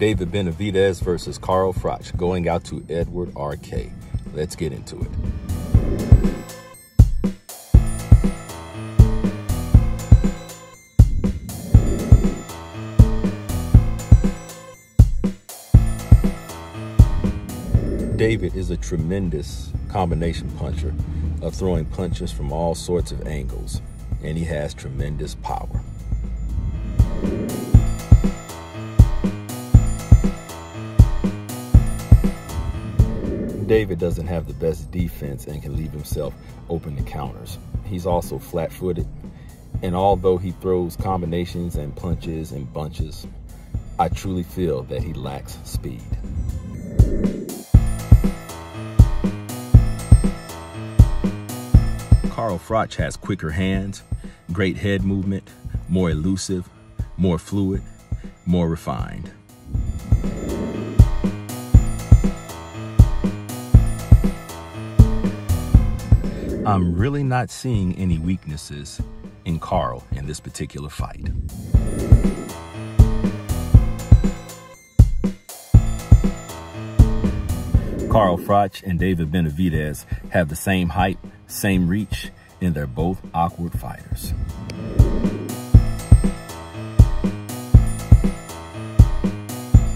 David Benavidez versus Froch, going out to Edward R.K. Let's get into it. David is a tremendous combination puncher of throwing punches from all sorts of angles, and he has tremendous power. David doesn't have the best defense and can leave himself open to counters. He's also flat-footed, and although he throws combinations and punches and bunches, I truly feel that he lacks speed. Froch has quicker hands, great head movement, more elusive, more fluid, more refined. I'm really not seeing any weaknesses in Carl in this particular fight. Froch and David Benavidez have the same height, same reach, and they're both awkward fighters.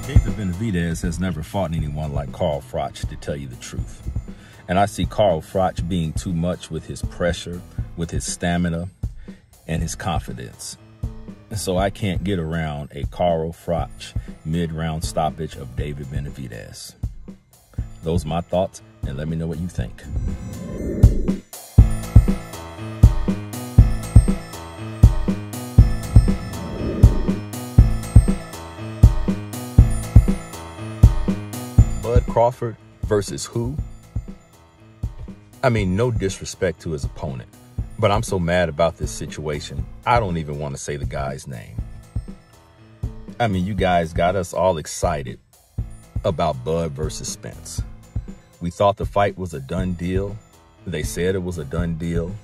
David Benavidez has never fought anyone like Froch, to tell you the truth. And I see Froch being too much with his pressure, with his stamina, and his confidence. And so I can't get around a Froch mid-round stoppage of David Benavidez. Those are my thoughts, and let me know what you think. Bud Crawford versus who? I mean, no disrespect to his opponent, but I'm so mad about this situation, I don't even want to say the guy's name. I mean, you guys got us all excited about Bud versus Spence. We thought the fight was a done deal. They said it was a done deal.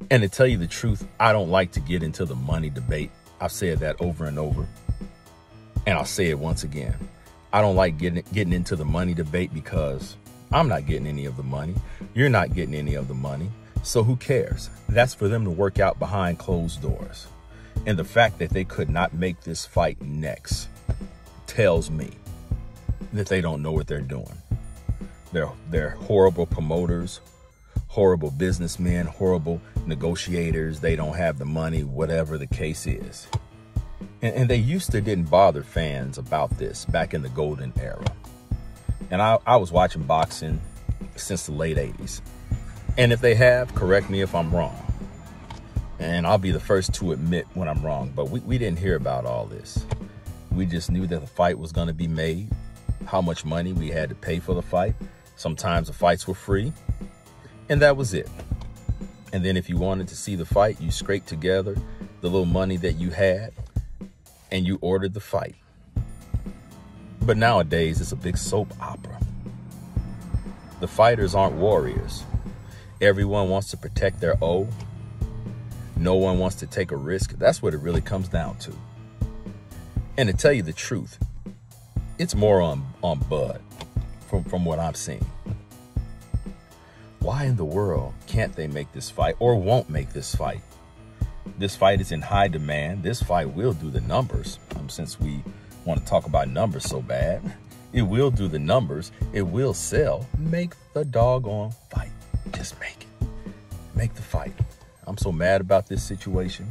And to tell you the truth, I don't like to get into the money debate. I've said that over and over, and I'll say it once again. I don't like getting into the money debate because I'm not getting any of the money. You're not getting any of the money. So who cares? That's for them to work out behind closed doors. And the fact that they could not make this fight next tells me that they don't know what they're doing. They're horrible promoters, horrible businessmen, horrible negotiators. They don't have the money, whatever the case is. And they used to didn't bother fans about this back in the golden era. And I was watching boxing since the late 80s. And if they have, correct me if I'm wrong. And I'll be the first to admit when I'm wrong. But we didn't hear about all this. We just knew that the fight was going to be made, how much money we had to pay for the fight. Sometimes the fights were free, and that was it. And then if you wanted to see the fight, you scraped together the little money that you had, and you ordered the fight. But nowadays, it's a big soap opera. The fighters aren't warriors. Everyone wants to protect their O. No one wants to take a risk. That's what it really comes down to. And to tell you the truth, it's more on Bud from what I'm seeing. Why in the world can't they make this fight or won't make this fight? This fight is in high demand. This fight will do the numbers. Since we want to talk about numbers so bad, it will do the numbers. It will sell. Make the doggone fight. Just make it. Make the fight. I'm so mad about this situation.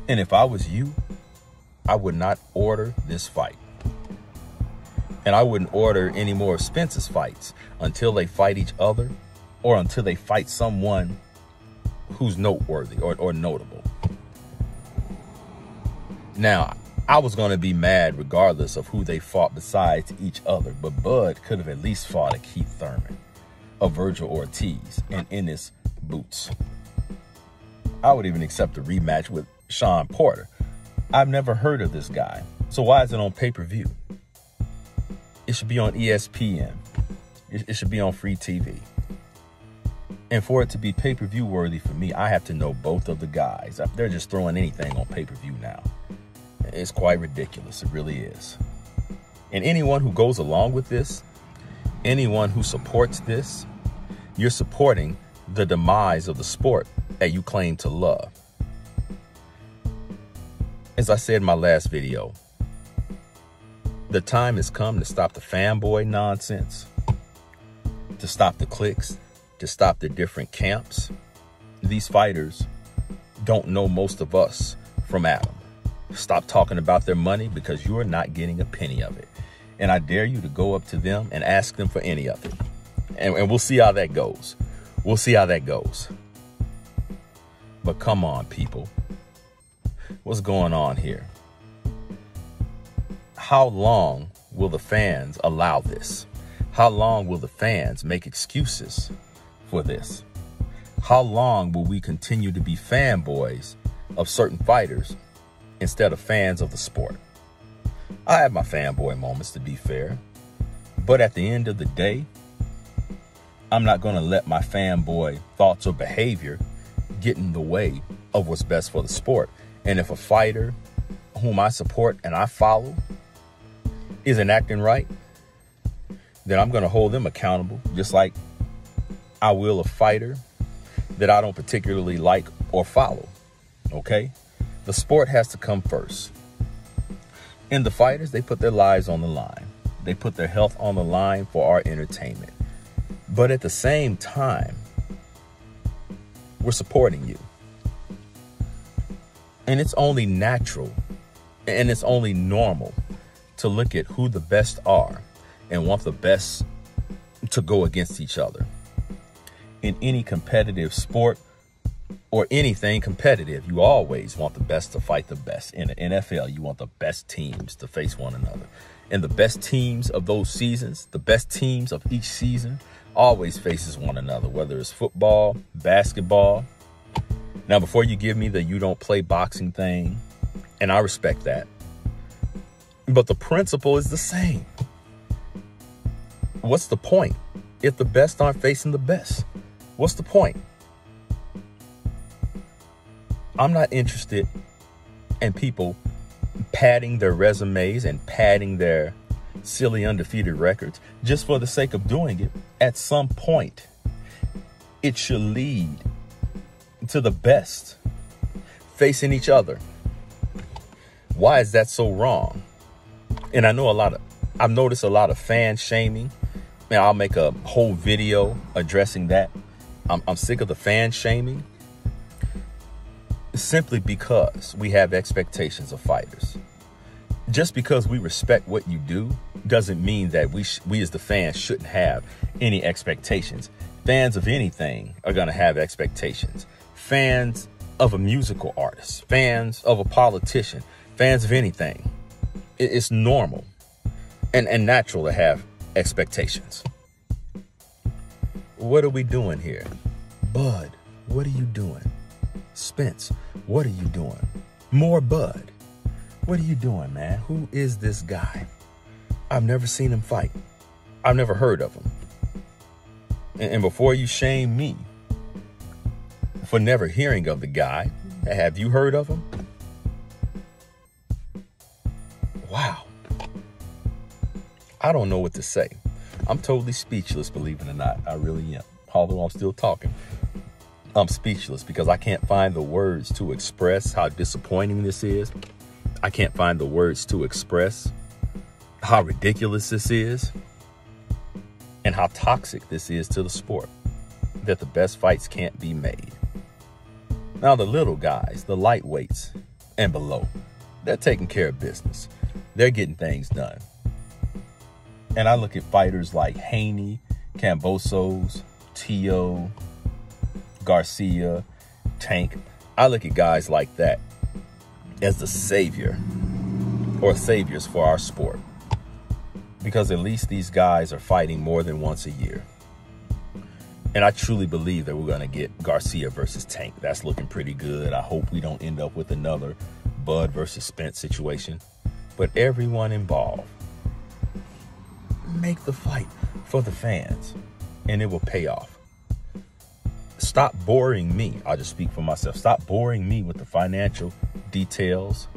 And if I was you, I would not order this fight. And I wouldn't order any more of Spence's fights until they fight each other or until they fight someone who's noteworthy or notable. Now, I was going to be mad regardless of who they fought besides each other, but Bud could have at least fought a Keith Thurman, a Virgil Ortiz, and Ennis Boots. I would even accept a rematch with Sean Porter. I've never heard of this guy, so why is it on pay-per-view? It should be on ESPN. It should be on free TV. And for it to be pay-per-view worthy for me, I have to know both of the guys. They're just throwing anything on pay-per-view now. It's quite ridiculous. It really is. And anyone who goes along with this, anyone who supports this, you're supporting the demise of the sport that you claim to love. As I said in my last video, the time has come to stop the fanboy nonsense, to stop the cliques, to stop the different camps. These fighters don't know most of us from Adam. Stop talking about their money because you're not getting a penny of it. And I dare you to go up to them and ask them for any of it. And we'll see how that goes. We'll see how that goes. But come on, people. What's going on here? How long will the fans allow this? How long will the fans make excuses for this? How long will we continue to be fanboys of certain fighters instead of fans of the sport? I have my fanboy moments, to be fair. But at the end of the day, I'm not going to let my fanboy thoughts or behavior get in the way of what's best for the sport. And if a fighter whom I support and I follow isn't acting right, then I'm going to hold them accountable, just like I will a fighter that I don't particularly like or follow. Okay? The sport has to come first. And the fighters, they put their lives on the line. They put their health on the line for our entertainment. But at the same time, we're supporting you. And it's only natural and it's only normal to look at who the best are and want the best to go against each other. In any competitive sport or anything competitive, you always want the best to fight the best. In the NFL, you want the best teams to face one another. And the best teams of those seasons, the best teams of each season, always faces one another, whether it's football, basketball. Now, before you give me the you don't play boxing thing, and I respect that, but the principle is the same. What's the point if the best aren't facing the best? What's the point? I'm not interested in people padding their resumes and padding their silly undefeated records just for the sake of doing it. At some point, it should lead to the best facing each other. Why is that so wrong? And I know I've noticed a lot of fan shaming. Man, I'll make a whole video addressing that. I'm sick of the fan shaming. Simply because we have expectations of fighters. Just because we respect what you do doesn't mean that we as the fans shouldn't have any expectations. Fans of anything are going to have expectations. Fans of a musical artist, fans of a politician, fans of anything. It's normal and natural to have expectations. What are we doing here? Bud, what are you doing? Spence, what are you doing? More Bud. What are you doing, man? Who is this guy? I've never seen him fight. I've never heard of him. And before you shame me for never hearing of the guy, have you heard of him? Wow. I don't know what to say. I'm totally speechless, believe it or not. I really am. Although I'm still talking. I'm speechless because I can't find the words to express how disappointing this is. I can't find the words to express how ridiculous this is and how toxic this is to the sport, that the best fights can't be made. Now, the little guys, the lightweights and below, they're taking care of business. They're getting things done. And I look at fighters like Haney, Kambosos, Tio, Garcia, Tank. I look at guys like that as the savior or saviors for our sport, because at least these guys are fighting more than once a year. And I truly believe that we're going to get Garcia versus Tank. That's looking pretty good. I hope we don't end up with another Bud versus Spence situation. But everyone involved, make the fight for the fans and it will pay off. Stop boring me. I'll just speak for myself. Stop boring me with the financial details.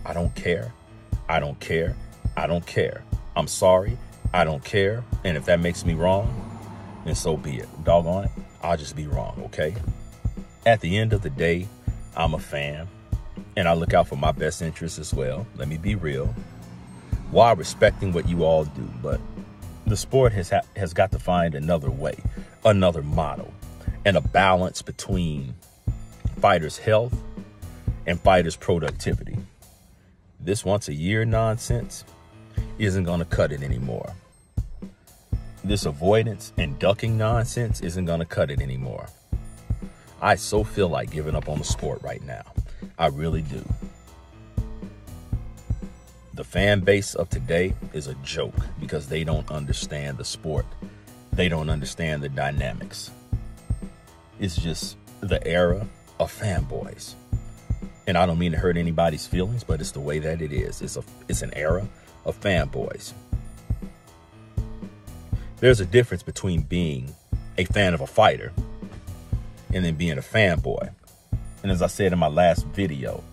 I don't care. I don't care. I don't care. I'm sorry. I don't care. And if that makes me wrong, then so be it. Doggone it. I'll just be wrong, okay? At the end of the day, I'm a fan, and I look out for my best interests as well. Let me be real. While respecting what you all do, but the sport has got to find another way, another model, and a balance between fighters' health and fighters' productivity. This once a year nonsense isn't going to cut it anymore. This avoidance and ducking nonsense isn't going to cut it anymore. I so feel like giving up on the sport right now. I really do. The fan base of today is a joke because they don't understand the sport. They don't understand the dynamics. It's just the era of fanboys. And I don't mean to hurt anybody's feelings, but it's the way that it is. It's an era of fanboys. There's a difference between being a fan of a fighter and then being a fanboy. And as I said in my last video,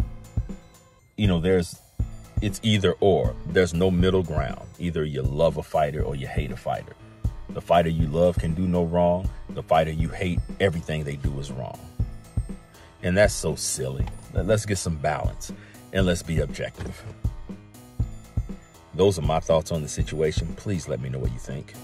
it's either or. There's no middle ground. Either you love a fighter or you hate a fighter. The fighter you love can do no wrong. The fighter you hate, everything they do is wrong. And that's so silly. Let's get some balance and let's be objective. Those are my thoughts on the situation. Please let me know what you think.